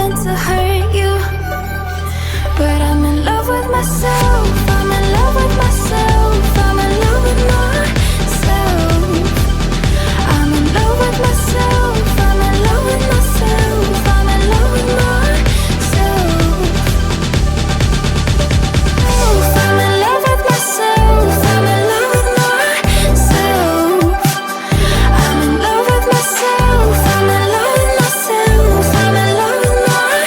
meant to hurt you, but I'm in love with myself. I'm in love with myself. I'm in love with myself. I'm in love with myself. I'm in love with myself. I'm in love with myself. I'm in love with myself. I'm in love with myself. I'm in love with myself. I'm in love with myself. I'm in love with myself.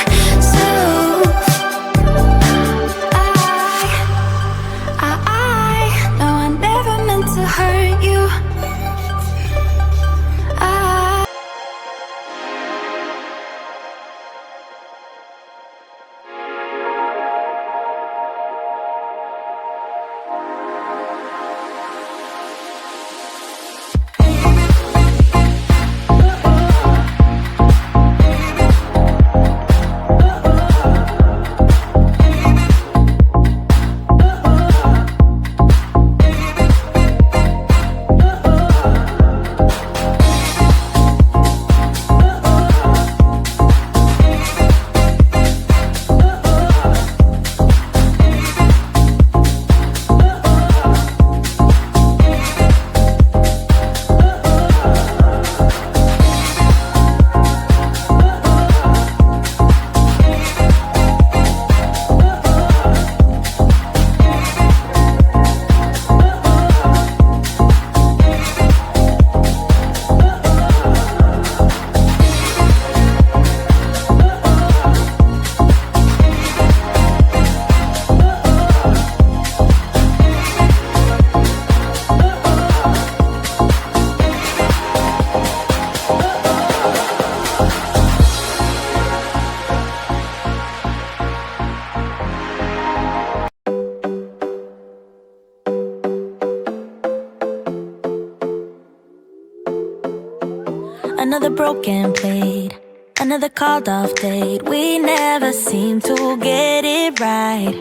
I know I never meant to hurt you. Another broken plate, another called off date. We never seem to get it right.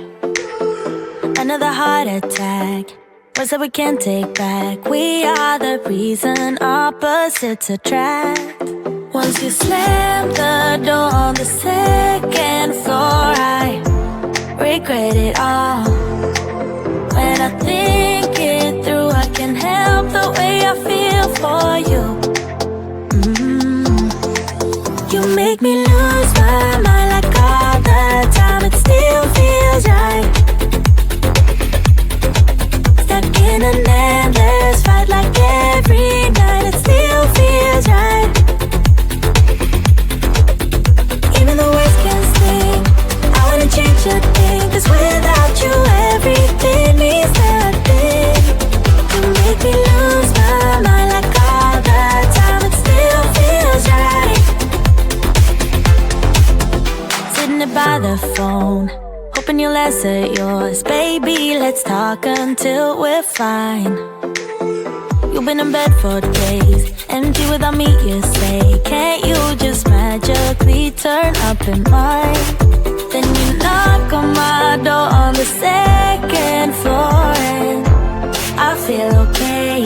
Another heart attack, words that we can't take back. We are the reason opposites attract. Once you slam the door on the second floor, I regret it all. When I think it through, I can't help the way I feel for you. You make me lose my mind like all the time. It still feels right. Stuck in an endless fight like every night. It still feels right. Even the words can sting. I wanna change a thing, 'cause without you everything means nothing. You make me lose my mind like all the time. It still feels right. By the phone, hoping you'll answer yours. Baby, let's talk until we're fine. You've been in bed for days, empty without me, you say. Can't you just magically turn up in mine? Then you knock on my door on the second floor, and I feel okay.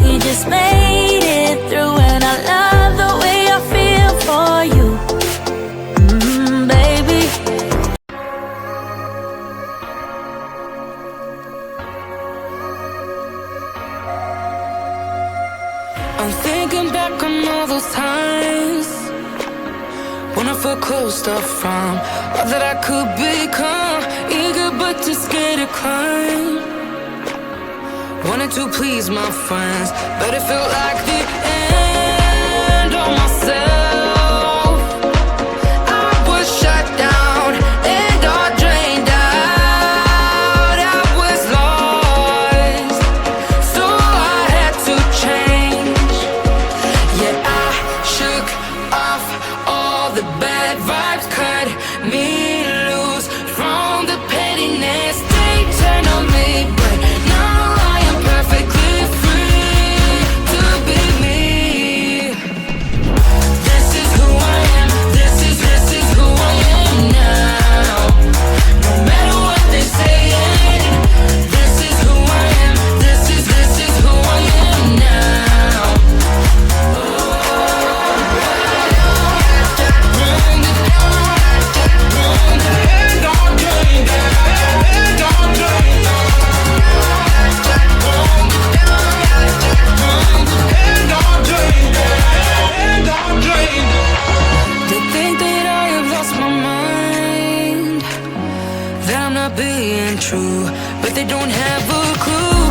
We just made it through, and I love the way I feel for you. I'm thinking back on all those times when I felt closed off from all that I could become. Eager but too scared to climb. Wanted to please my friends, but it felt like the end of myself. I was shut down and all drained out. I was lost, so I had to change. Yeah, I shook off all the bad vibes, cut me loose from the pettiness they turned on me. But now I am perfectly free to be me. This is who I am, this is who I am now. No matter what they say, this is who I am, this is who I am now. Bring the being true, but they don't have a clue.